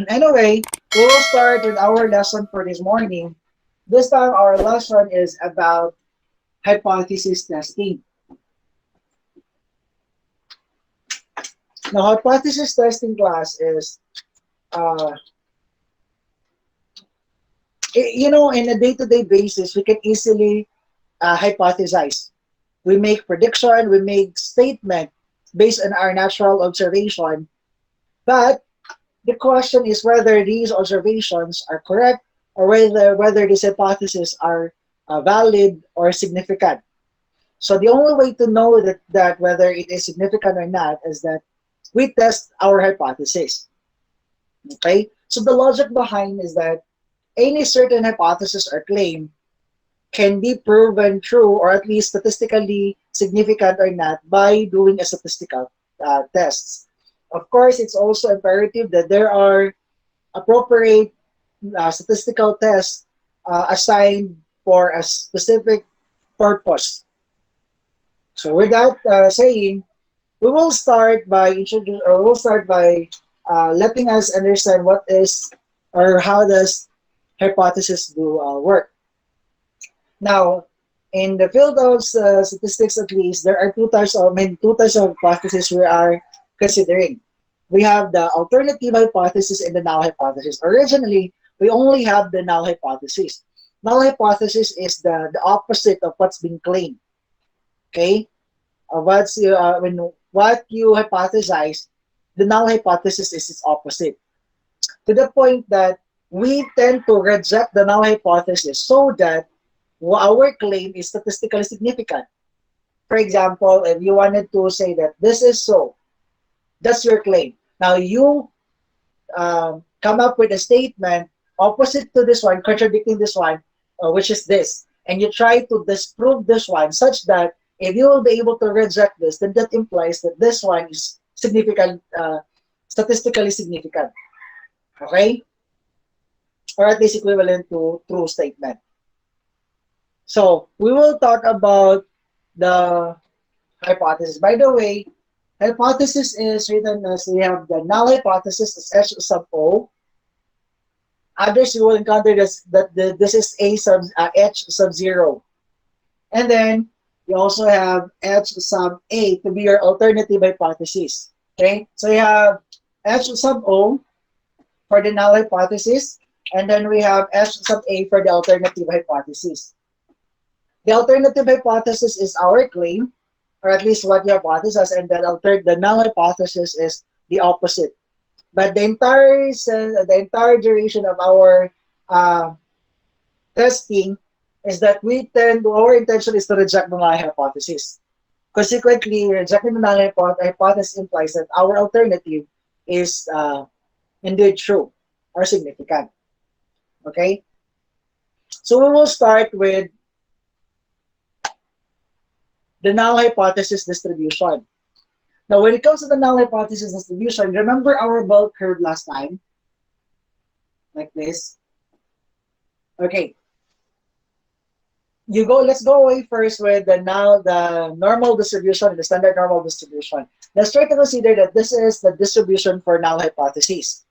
Anyway, we will start with our lesson for this morning. This time, our lesson is about hypothesis testing. Now, hypothesis testing class is, uh, in a day-to-day basis, we can easily hypothesize. We make prediction, we make statement based on our natural observation. But the question is whether these observations are correct or whether these hypotheses are valid or significant. So the only way to know that whether it is significant or not is that we test our hypothesis. Okay? So the logic behind is that any certain hypothesis or claim can be proven true or at least statistically significant or not by doing a statistical tests. Of course, it's also imperative that there are appropriate statistical tests assigned for a specific purpose. So with that saying, we will start by letting us understand what is or how does hypothesis do work. Now, in the field of statistics, at least, there are two types of hypotheses we are considering. We have the alternative hypothesis and the null hypothesis. Originally, we only have the null hypothesis. Null hypothesis is the opposite of what's been claimed. Okay, what you hypothesize, the null hypothesis is its opposite. To the point that we tend to reject the null hypothesis so that our claim is statistically significant. For example, if you wanted to say that this is so, that's your claim. Now you come up with a statement opposite to this one, contradicting this one, which is this, and you try to disprove this one such that if you will be able to reject this, then that implies that this one is significant, statistically significant. Okay, or at least equivalent to true statement. So we will talk about the hypothesis. By the way, hypothesis is written as we have the null hypothesis as H sub O. Others you will encounter this is A sub H sub 0. And then you also have H sub A to be your alternative hypothesis. Okay, so you have H sub O for the null hypothesis, and then we have H sub A for the alternative hypothesis. The alternative hypothesis is our claim, or at least what you hypothesize, and the null hypothesis is the opposite. But the entire duration of our uh, testing is that our intention is to reject the null hypothesis. Consequently, rejecting the null hypothesis implies that our alternative is indeed true or significant. Okay, so we will start with the null hypothesis distribution. Now, when it comes to the null hypothesis distribution, remember our bell curve last time? Like this. Okay. Let's go away first with the normal distribution, the standard normal distribution. Let's try to consider that this is the distribution for null hypothesis.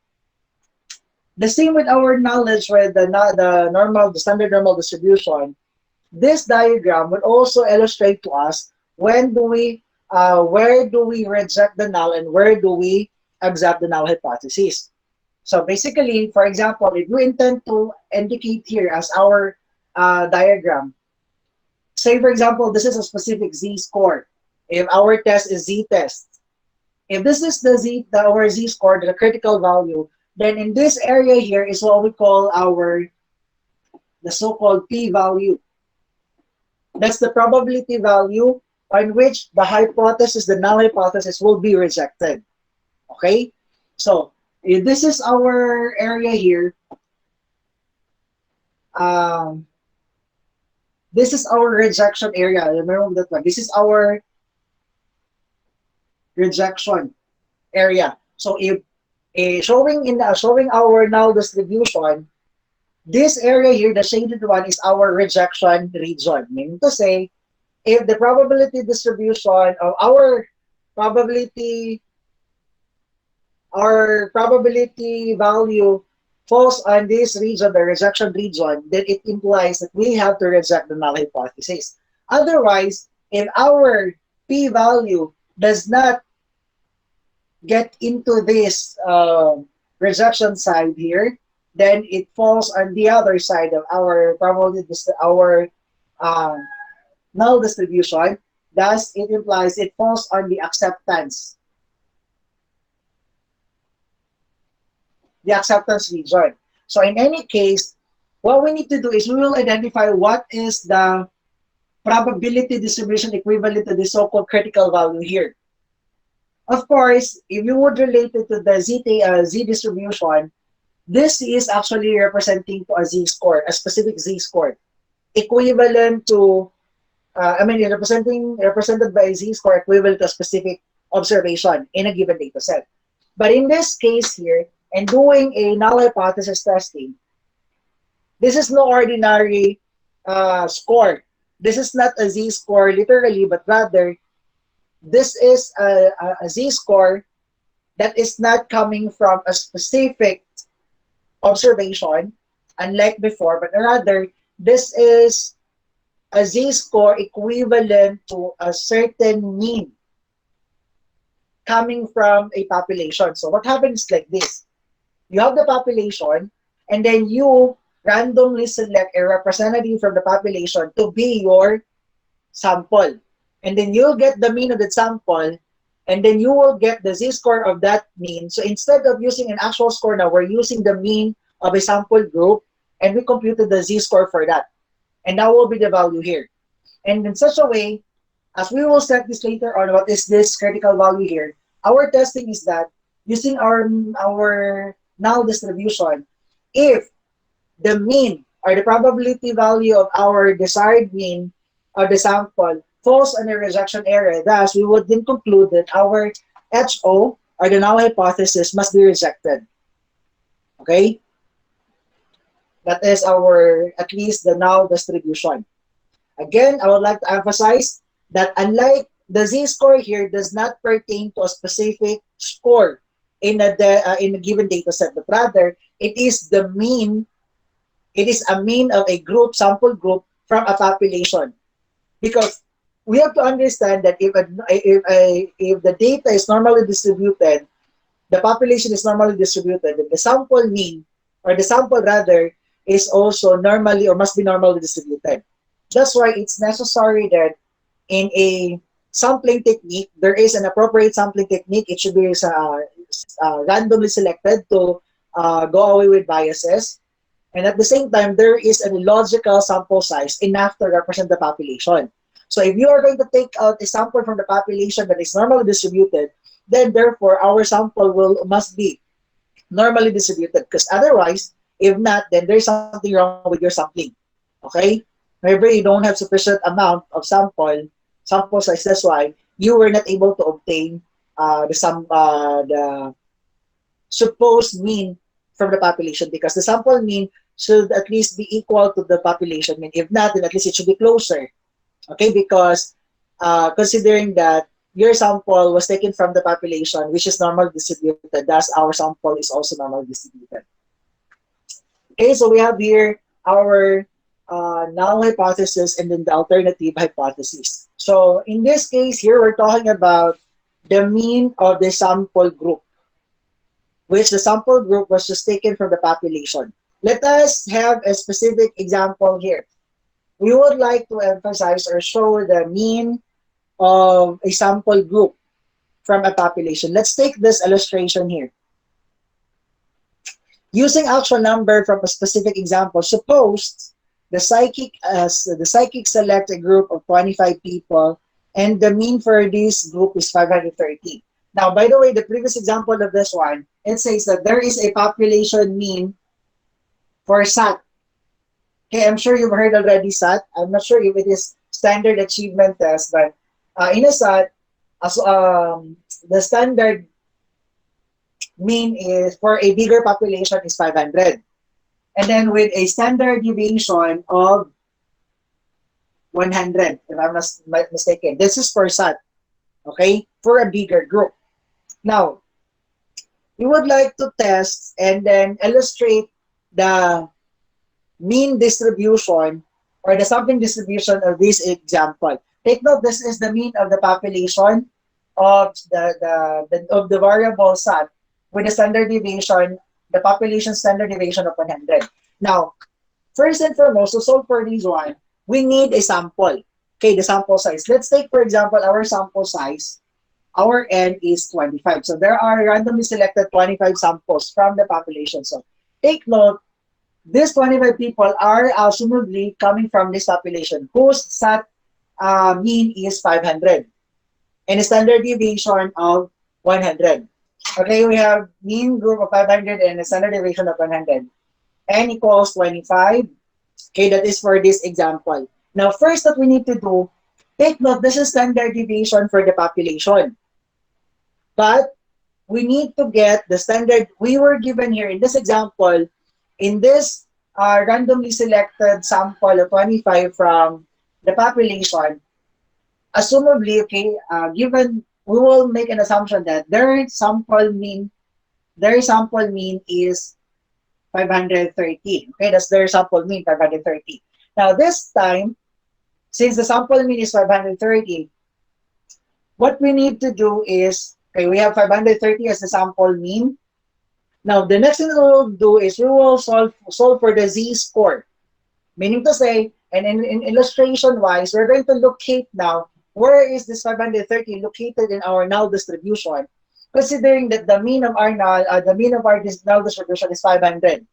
The same with our knowledge with the standard normal distribution. This diagram would also illustrate to us where do we reject the null and where do we accept the null hypothesis. So basically, for example, if we intend to indicate here as our diagram, say for example, this is a specific z-score. If our test is z-test, if this is our z-score, the critical value, then in this area here is what we call the so-called p-value. That's the probability value on which the null hypothesis will be rejected. Okay? So, if this is our area here. This is our rejection area. Remember that one. This is our rejection area. So, if showing our null distribution, this area here, the shaded one, is our rejection region. Meaning to say, if the probability distribution of our probability value falls on this region, the rejection region, then it implies that we have to reject the null hypothesis. Otherwise, if our p-value does not get into this rejection side here, then it falls on the other side of our probability, our um, null distribution. Thus, it implies it falls on the acceptance region. So in any case, what we need to do is we will identify what is the probability distribution equivalent to the so-called critical value here. Of course, if you would relate it to the Z distribution, this is actually representing to a Z-score, a specific Z-score, equivalent to, represented by a Z-score equivalent to a specific observation in a given data set. But in this case here, and doing a null hypothesis testing, this is no ordinary score. This is not a Z-score literally, but rather this is a Z-score that is not coming from a specific observation, unlike before, but rather this is a Z-score equivalent to a certain mean coming from a population. So what happens like this? You have the population, and then you randomly select a representative from the population to be your sample. And then you'll get the mean of the sample, and then you will get the z-score of that mean. So instead of using an actual score now, we're using the mean of a sample group, and we computed the z-score for that. And that will be the value here. And in such a way, as we will set this later on, what is this critical value here? Our testing is that using our null distribution, if the mean or the probability value of our desired mean or the sample falls on a rejection area, thus we would then conclude that our HO or the null hypothesis must be rejected. Okay? That is our, at least the null distribution. Again, I would like to emphasize that unlike the z-score here does not pertain to a specific score in a given data set, but rather it is the mean, it is a mean of a group, sample group from a population. Because we have to understand that if the data is normally distributed, the population is normally distributed, then the sample mean, or the sample rather, is also normally or must be normally distributed. That's why it's necessary that in a sampling technique, there is an appropriate sampling technique. It should be randomly selected to go away with biases. And at the same time, there is a logical sample size enough to represent the population. So if you are going to take out a sample from the population that is normally distributed, then therefore our sample must be normally distributed. Because otherwise, if not, then there's something wrong with your sampling. Okay? Maybe you don't have sufficient amount of sample size. That's why you were not able to obtain the supposed mean from the population, because the sample mean should at least be equal to the population mean. If not, then at least it should be closer. Okay, because considering that your sample was taken from the population, which is normally distributed, thus our sample is also normally distributed. Okay, so we have here our null hypothesis and then the alternative hypothesis. So in this case here, we're talking about the mean of the sample group, which the sample group was just taken from the population. Let us have a specific example here. We would like to emphasize or show the mean of a sample group from a population. Let's take this illustration here. Using actual number from a specific example, suppose the psychic select a group of 25 people, and the mean for this group is 530. Now, by the way, the previous example of this one, it says that there is a population mean for SAT. Okay, I'm sure you've heard already SAT. I'm not sure if it is standard achievement test, but in a SAT, the standard mean is for a bigger population is 500. And then with a standard deviation of 100, if I'm not mistaken. This is for SAT, okay, for a bigger group. Now, we would like to test and then illustrate the mean distribution or the sampling distribution of this example. Take note, this is the mean of the population of the variable sat with the standard deviation, the population standard deviation of 100. Now, first and foremost, to solve for this one, we need a sample. Okay, the sample size. Let's take, for example, our sample size. Our N is 25. So there are randomly selected 25 samples from the population. So take note, these 25 people are assumably coming from this population whose SAT mean is 500 and a standard deviation of 100. Okay, we have mean group of 500 and a standard deviation of 100. N equals 25. Okay, that is for this example. Now, first that we need to do, take note, this is standard deviation for the population. But we need to get the standard we were given here in this example, in this randomly selected sample of 25 from the population. Assumably, okay, given we will make an assumption that their sample mean is 530. Okay, that's their sample mean, 530. Now this time, since the sample mean is 530, what we need to do is, okay, we have 530 as the sample mean. Now the next thing we will do is we will solve for the z-score. Meaning to say, and in illustration wise, we're going to locate now where is this 530 located in our null distribution, considering that the mean of our null, null distribution is 500.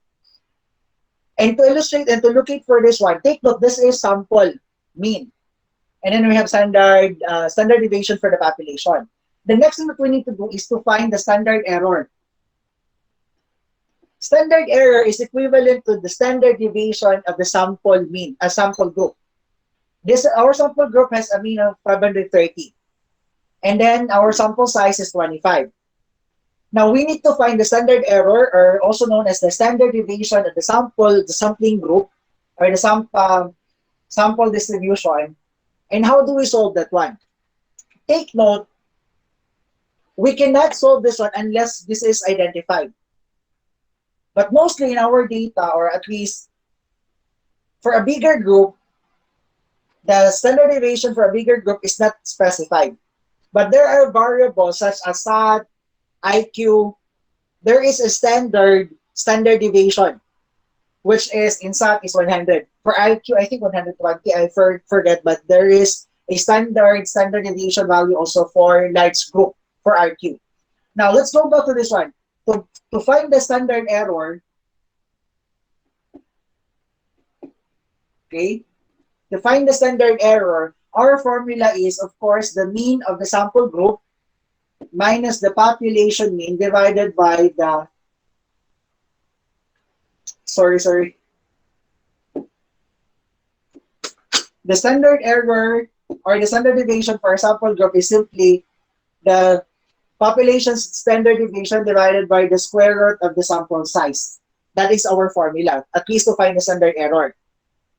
And to illustrate and to locate for this one, take note, this is sample mean. And then we have standard deviation for the population. The next thing that we need to do is to find the standard error. Standard error is equivalent to the standard deviation of the sample mean, a sample group. Our sample group has a mean of 530. And then our sample size is 25. Now we need to find the standard error, or also known as the standard deviation of the sampling group, or the sample distribution. And how do we solve that one? Take note, we cannot solve this one unless this is identified. But mostly in our data, or at least for a bigger group, the standard deviation for a bigger group is not specified. But there are variables such as SAT, IQ. There is a standard deviation, which is in SAT is 100. For IQ, I think 120. I forget, but there is a standard deviation value also for large group for IQ. Now let's go back to this one. To find the standard error, okay, to find the standard error, our formula is, of course, the mean of the sample group minus the population mean divided by the, the standard error or the standard deviation for a sample group is simply the population's standard deviation divided by the square root of the sample size. That is our formula, at least to find the standard error.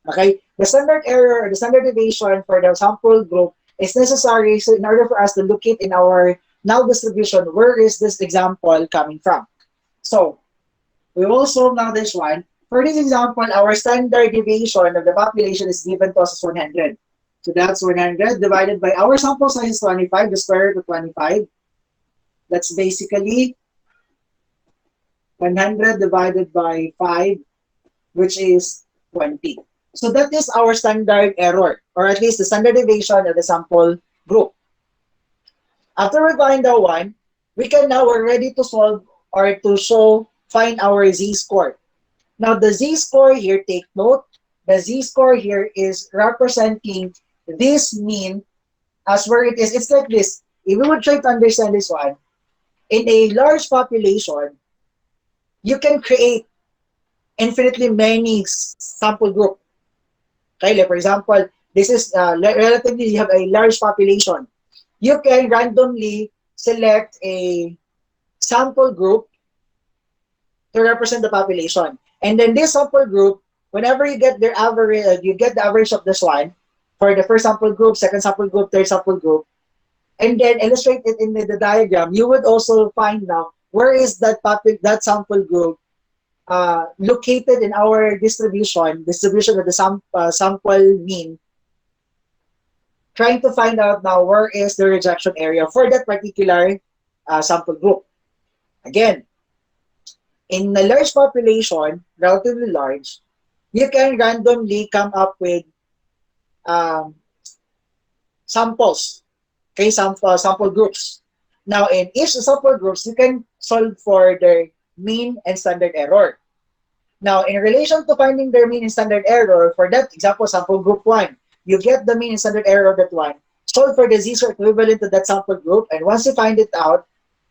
Okay, the standard error or the standard deviation for the sample group is necessary so in order for us to locate in our null distribution where is this example coming from. So we will solve now this one. For this example, our standard deviation of the population is given to us as 100. So that's 100 divided by our sample size is 25, the square root of 25. That's basically 100 divided by 5, which is 20. So that is our standard error, or at least the standard deviation of the sample group. After we find that one, we're ready to solve or to find our z-score. Now the z-score here, take note, the z-score here is representing this mean as where it is. It's like this. If we would try to understand this one, in a large population, you can create infinitely many sample group. Okay, like for example, this is relatively you have a large population. You can randomly select a sample group to represent the population, and then this sample group, whenever you get their average, you get the average of this one for the first sample group, second sample group, third sample group, and then illustrate it in the diagram. You would also find now where is that sample group located in our distribution of the sample mean, trying to find out now where is the rejection area for that particular sample group. Again, in a large population, relatively large, you can randomly come up with um, samples, okay, sample groups. Now, in each sample groups, you can solve for their mean and standard error. Now, in relation to finding their mean and standard error, for that example, sample group 1, you get the mean and standard error of that one, solve for the z-score equivalent to that sample group, and once you find it out,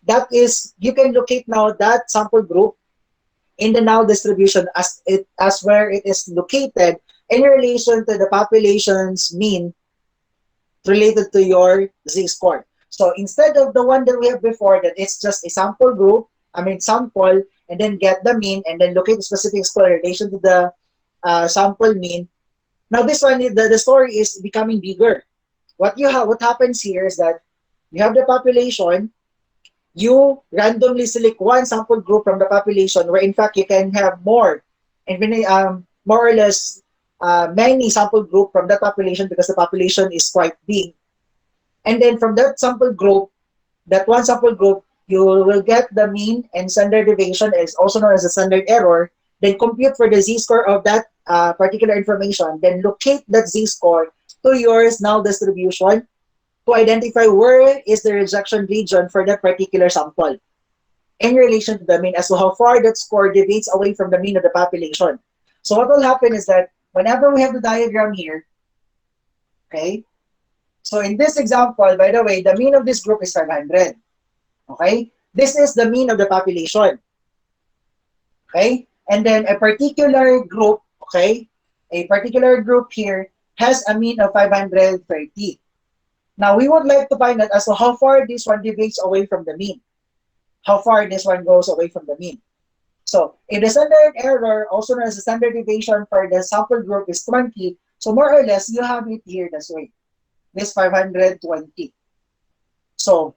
that is, you can locate now that sample group in the null distribution as where it is located in relation to the population's mean related to your z-score. So instead of the one that we have before, that it's just a sample group, sample, and then get the mean, and then locate the specific score in relation to the sample mean. Now this one, the story is becoming bigger. What happens here is that you have the population, you randomly select one sample group from the population, where in fact you can have more, and more or less many sample group from that population, because the population is quite big. And then from that sample group, that one sample group, you will get the mean and standard deviation, is also known as the standard error. Then compute for the z-score of that particular information. Then locate that z-score to your null distribution to identify where is the rejection region for that particular sample in relation to the mean, as to how far that score deviates away from the mean of the population. So what will happen is that whenever we have the diagram here, okay, so in this example, by the way, the mean of this group is 500. Okay, this is the mean of the population. Okay, and then a particular group, okay, a particular group here has a mean of 530. Now we would like to find out as to how far this one deviates away from the mean, how far this one goes away from the mean. So if the standard error, also known as the standard deviation for the sample group, is 20, so more or less you have it here this way, this 520. So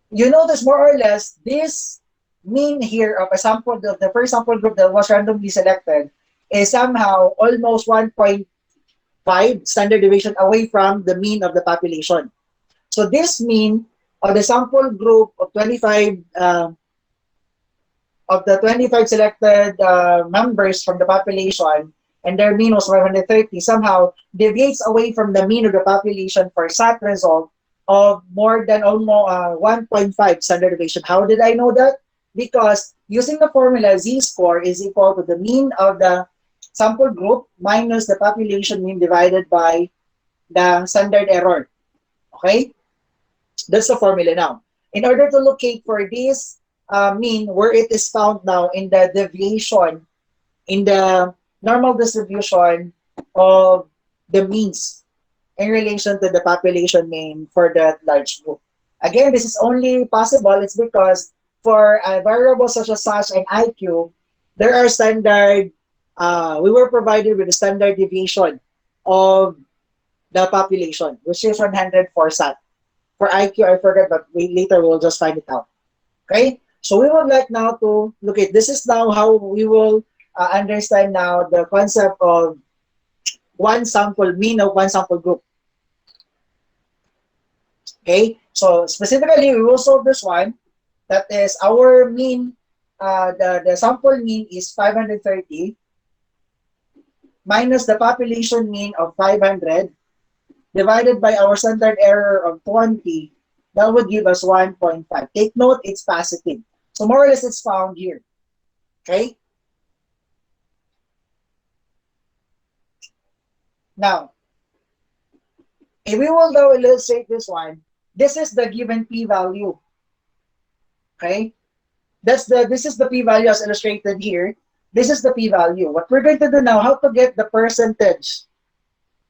you notice more or less this mean here of a sample, the first sample group that was randomly selected, is somehow almost 1.5 standard deviation away from the mean of the population. So this mean of the sample group of 25 of the 25 selected members from the population, and their mean was 530, somehow deviates away from the mean of the population for SAT result of more than almost 1.5 standard deviation. How did I know that? Because using the formula, z-score is equal to the mean of the sample group minus the population mean divided by the standard error. Okay? That's the formula now. In order to locate for this mean, where it is found now in the deviation, in the normal distribution of the means in relation to the population mean for that large group. Again, this is only possible, it's because for variables such as SASH and IQ, there are standard, we were provided with a standard deviation of the population, which is 100 for SAT. For IQ, I forgot, but later we'll just find it out. Okay? So we would like now to look at, this is now how we will understand now the concept of one sample, mean of one sample group. Okay? So specifically, we will solve this one. That is, our mean, the sample mean is 530 minus the population mean of 500 divided by our standard error of 20. That would give us 1.5. Take note, it's positive. So more or less, it's found here. Okay? Now, if we will now illustrate this one, this is the given p-value. Okay? This is the p-value as illustrated here. This is the p-value. What we're going to do now, how to get the percentage,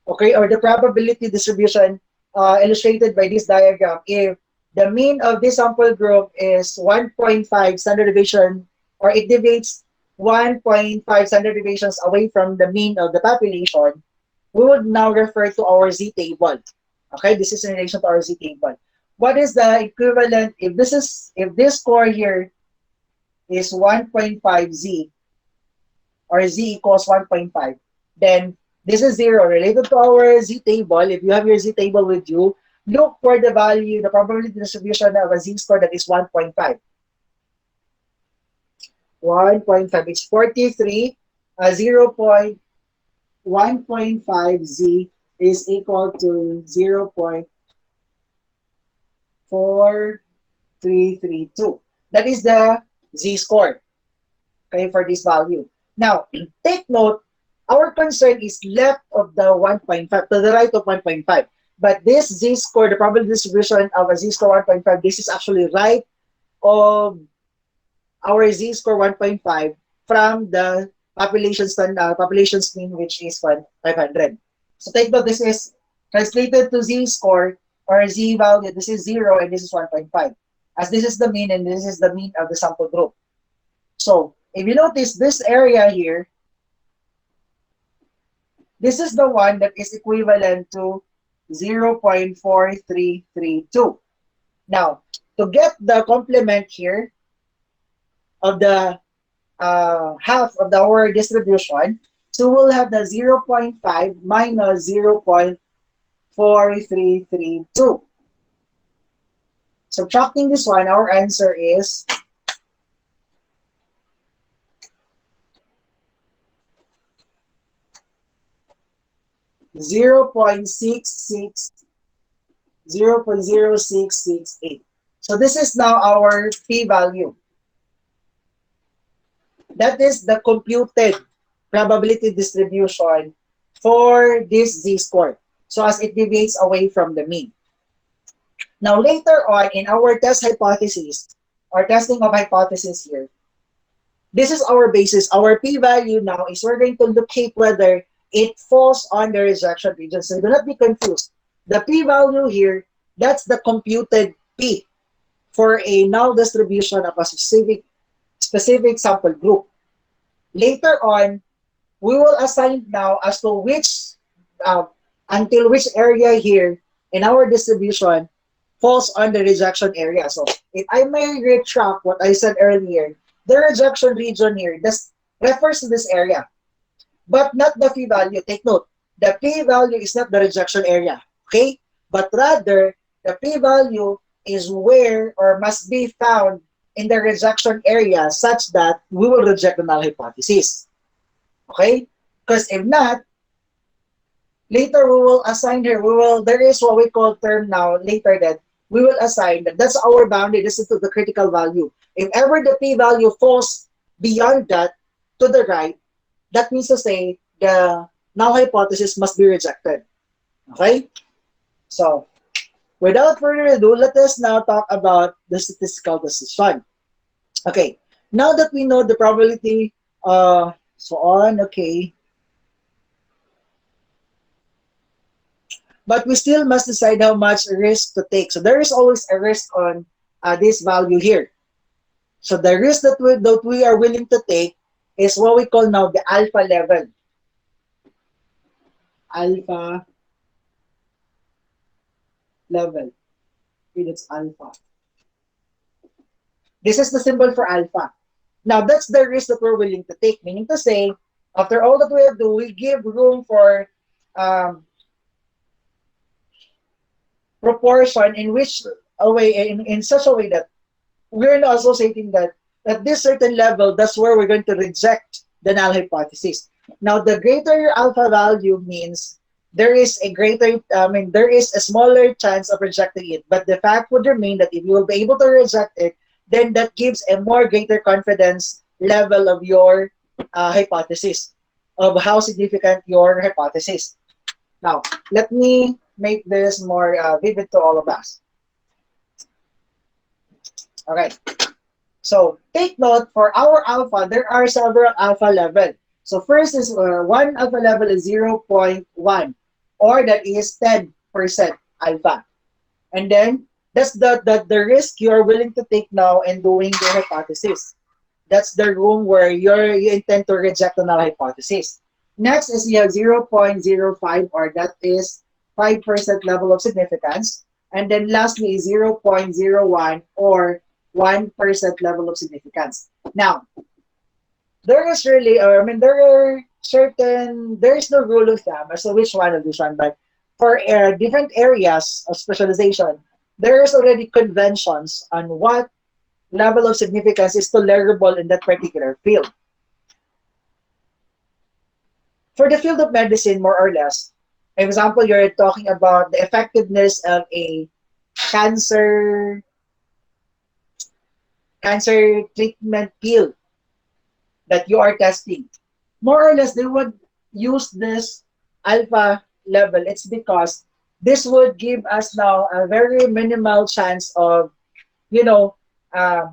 okay, or the probability distribution illustrated by this diagram. If the mean of this sample group is 1.5 standard deviation, or it deviates 1.5 standard deviations away from the mean of the population, we would now refer to our z-table. Okay, this is in relation to our z-table. What is the equivalent if this score here is 1.5z, or z equals 1.5, then this is 0. Related to our z table, if you have your z table with you, look for the value, the probability distribution of a z-score that is 1.5. 1.5, it's 43, 0.1.5z is equal to 0.4332. That is the z-score, okay, for this value. Now, take note, our concern is left of the 1.5, to the right of 1.5. But this z-score, the probability distribution of a z-score 1.5, this is actually right of our z-score 1.5 from the population's mean, which is 500. So take note, this is translated to z-score or z value. This is 0 and this is 1.5. As this is the mean and this is the mean of the sample group. So if you notice this area here, this is the one that is equivalent to 0.4332. Now, to get the complement here of the half of our distribution, so we'll have the 0.5 minus 0.4332. Subtracting this one, our answer is 0.0668. So this is now our p-value. That is the computed probability distribution for this z-score. So as it deviates away from the mean. Now later on in our test hypothesis, or testing of hypothesis here, this is our basis. Our p-value now is we're going to locate whether it falls on the rejection region. So do not be confused. The p-value here, that's the computed p for a null distribution of a specific sample group. Later on, we will assign now as to which, until which area here in our distribution falls on the rejection area. So if I may retract what I said earlier, the rejection region here, this refers to this area, but not the p-value. Take note, the p-value is not the rejection area, okay? But rather, the p-value is where or must be found in the rejection area such that we will reject the null hypothesis. Okay? Because if not, later we will assign here, there is what we call term now, later that we will assign that that's our boundary, this is to the critical value. If ever the p-value falls beyond that, to the right, that means to say the null hypothesis must be rejected. Okay? So, without further ado, let us now talk about the statistical decision. Okay, now that we know the probability, so on, okay. But we still must decide how much risk to take. So there is always a risk on this value here. So the risk that we are willing to take is what we call now the alpha level. Alpha level. It's alpha. This is the symbol for alpha. Now, that's the risk that we're willing to take. Meaning to say, after all that we have do, we give room for proportion in which a way, in such a way that we're not associating that at this certain level, that's where we're going to reject the null hypothesis. Now, the greater your alpha value means there is a greater, there is a smaller chance of rejecting it. But the fact would remain that if you will be able to reject it, then that gives a more greater confidence level of your hypothesis, of how significant your hypothesis. Now, let me make this more vivid to all of us. All right. So take note, for our alpha, there are several alpha levels. So first is one alpha level is 0.1, or that is 10% alpha. And then that's the risk you are willing to take now in doing the hypothesis. That's the room where you intend to reject the null hypothesis. Next is you have 0.05, or that is 5% level of significance. And then lastly is 0.01, or 1% level of significance. Now, there is really, or I mean, there are certain, there is no rule of thumb as to which one of this one, but for different areas of specialization, there is already conventions on what level of significance is tolerable in that particular field. For the field of medicine, more or less, example, you're talking about the effectiveness of a cancer cancer treatment pill that you are testing. More or less, they would use this alpha level. It's because this would give us now a very minimal chance of, you know, uh,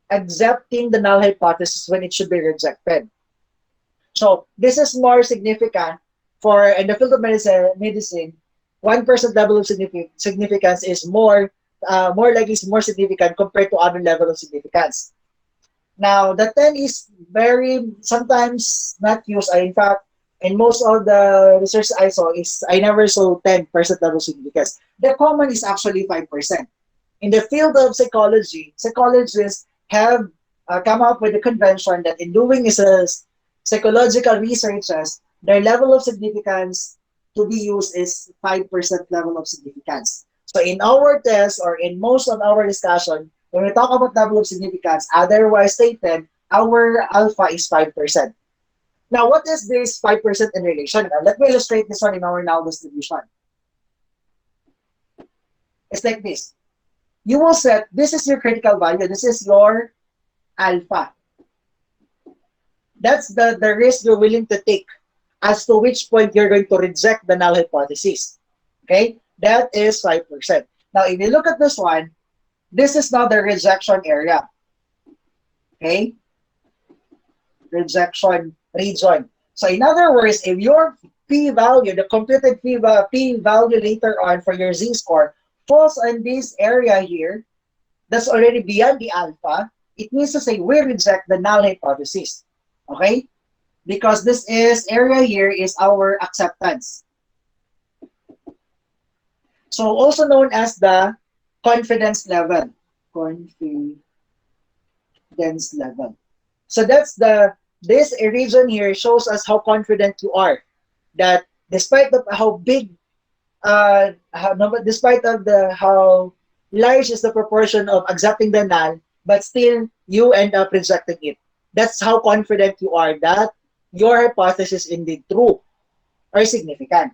accepting the null hypothesis when it should be rejected. So this is more significant for in the field of medicine. 1% level of significance is more likely is more significant compared to other level of significance. Now, the 10 is very sometimes not used. In fact, in most of the research I saw, is I never saw 10% level significance. The common is actually 5%. In the field of psychology, psychologists have come up with a convention that in doing is a psychological researches, their level of significance to be used is 5% level of significance. So in our test or in most of our discussion, when we talk about level of significance, otherwise stated, our alpha is 5%. Now, what is this 5% in relation? Let me illustrate this one in our null distribution. It's like this. You will set, this is your critical value, this is your alpha. That's the risk you're willing to take as to which point you're going to reject the null hypothesis. Okay? That is 5%. Now, if you look at this one, this is now the rejection area. Okay? Rejection region. So in other words, if your p-value, the computed p-value later on for your z-score falls on this area here, that's already beyond the alpha, it means to say we reject the null hypothesis. Okay? Because this is area here is our acceptance. So also known as the confidence level. Confidence level. So that's this region here shows us how confident you are that despite of how big despite of the how large is the proportion of accepting the null, but still you end up rejecting it. That's how confident you are that your hypothesis is indeed true or significant.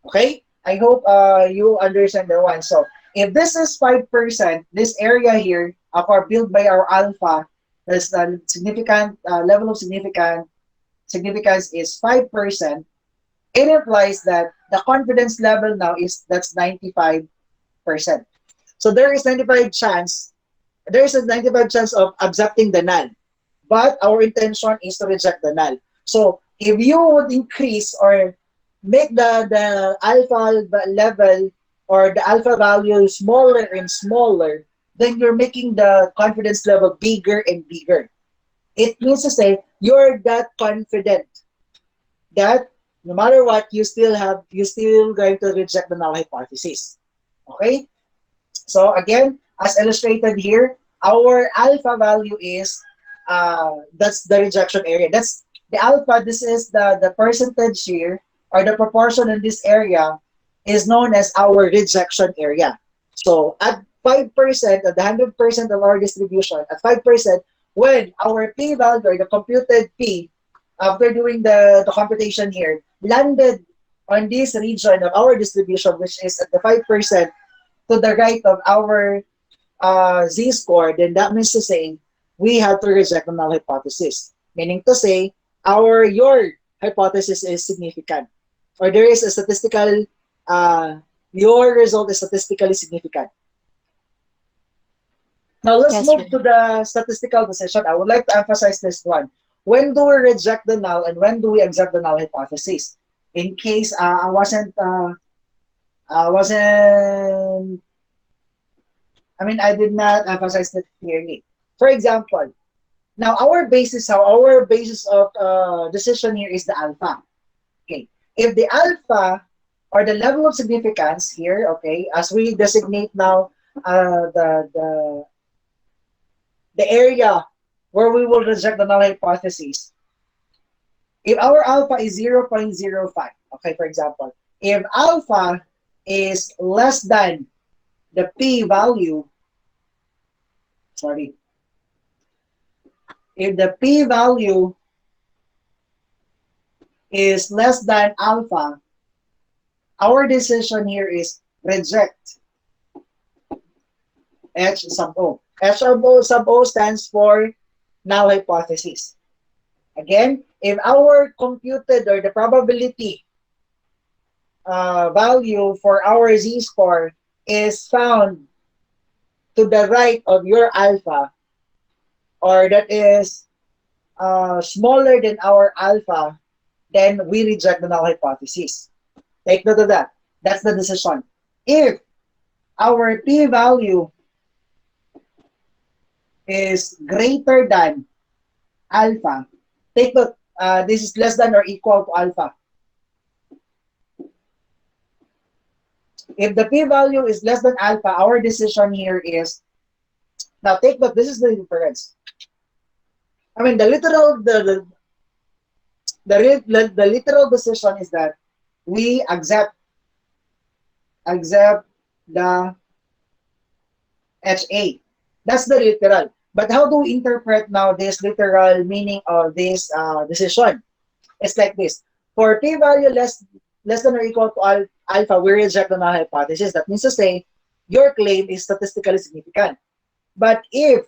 Okay? I hope you understand the one. So if this is 5%, this area here, are built by our alpha, there's the significant level of significance is 5%. It implies that the confidence level now is that's 95%. So there is 95 chance of accepting the null, but our intention is to reject the null. So if you would increase or make the alpha level or the alpha value smaller and smaller, then you're making the confidence level bigger and bigger. It means to say you're that confident that no matter what, you still going to reject the null hypothesis. Okay? So again, as illustrated here, our alpha value is that's the rejection area. That's the alpha. This is the percentage here or the proportion in this area is known as our rejection area. So at 5% of the 100% of our distribution, at 5%, when our p-value or the computed p after doing the computation here landed on this region of our distribution, which is at the 5% to the right of our z-score, then that means to say we have to reject the null hypothesis. Meaning to say your hypothesis is significant, or there is a statistical your result is statistically significant. Now let's Yes, move right. to the statistical decision. I would like to emphasize this one. When do we reject the null and when do we accept the null hypothesis? In case I did not emphasize that clearly. For example, now our basis of decision here is the alpha. Okay, if the alpha or the level of significance here, okay, as we designate now the the area where we will reject the null hypothesis, if our alpha is 0.05, okay, for example, if alpha is less than the p-value, sorry, if the p-value is less than alpha, our decision here is reject H sub O. H sub O stands for null hypothesis. Again, if our computed or the probability value for our z-score is found to the right of your alpha, or that is smaller than our alpha, then we reject the null hypothesis. Take note of that. That's the decision. If our p-value is greater than alpha, take note, this is less than or equal to alpha. If the p-value is less than alpha, our decision here is, now take note, this is the difference. I mean, the literal, the literal decision is that we accept the HA. That's the literal. But how do we interpret now this literal meaning of this decision? It's like this. For p-value less than or equal to alpha, we reject the null hypothesis. That means to say, your claim is statistically significant. But if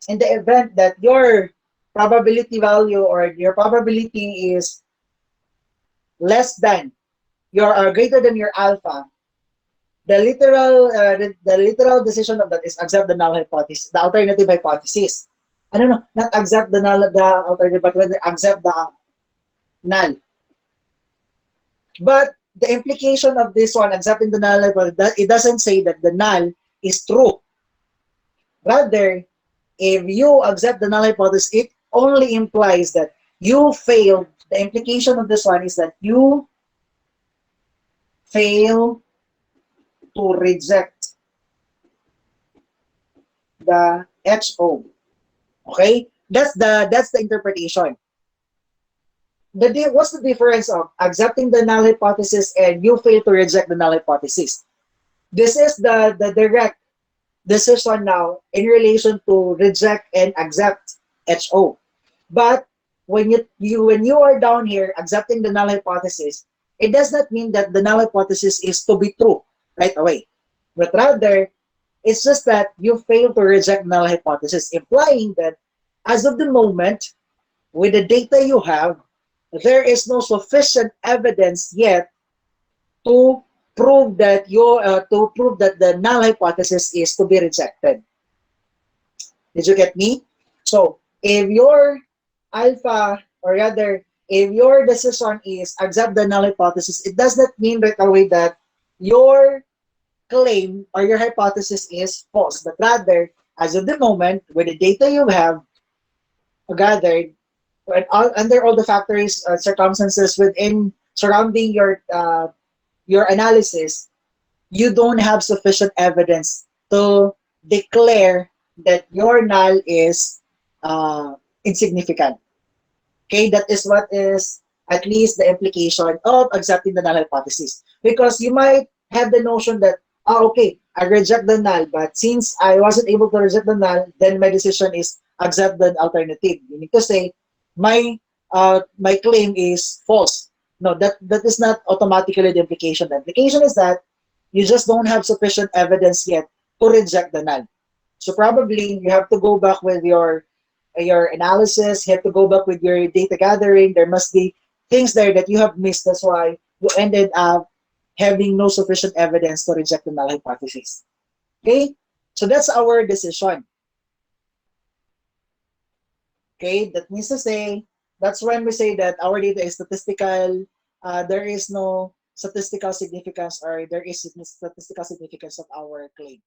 in the event that your probability value or your probability is less than your or greater than your alpha, the literal decision of that is accept the null hypothesis, the alternative hypothesis. I don't know, not accept the alternative, but rather accept the null. But the implication of this one, accepting the null hypothesis, it doesn't say that the null is true. Rather, if you accept the null hypothesis, it only implies that you failed. The implication of this one is that you fail to reject the HO. Okay? That's the interpretation. What's the difference of accepting the null hypothesis and you fail to reject the null hypothesis? This is the direct decision now in relation to reject and accept HO. But when you are down here accepting the null hypothesis, it does not mean that the null hypothesis is to be true right away. But rather, it's just that you fail to reject null hypothesis, implying that as of the moment, with the data you have, there is no sufficient evidence yet to prove that the null hypothesis is to be rejected. Did you get me? So if your alpha, or rather, if your decision is accept the null hypothesis, it does not mean right away that your claim or your hypothesis is false, but rather, as of the moment, with the data you have gathered, under all the factors, circumstances within surrounding your analysis, you don't have sufficient evidence to declare that your null is insignificant. Okay, that is what is at least the implication of accepting the null hypothesis. Because you might have the notion that, oh, okay, I reject the null, but since I wasn't able to reject the null, then my decision is accept the alternative. Meaning to say, my claim is false. No, that is not automatically the implication. The implication is that you just don't have sufficient evidence yet to reject the null. So probably you have to go back with your analysis, you have to go back with your data gathering. There must be things there that you have missed. That's why you ended up having no sufficient evidence to reject the null hypothesis. Okay? So that's our decision. Okay? That means to say, that's when we say that our data is statistical, there is no statistical significance, or there is statistical significance of our claim.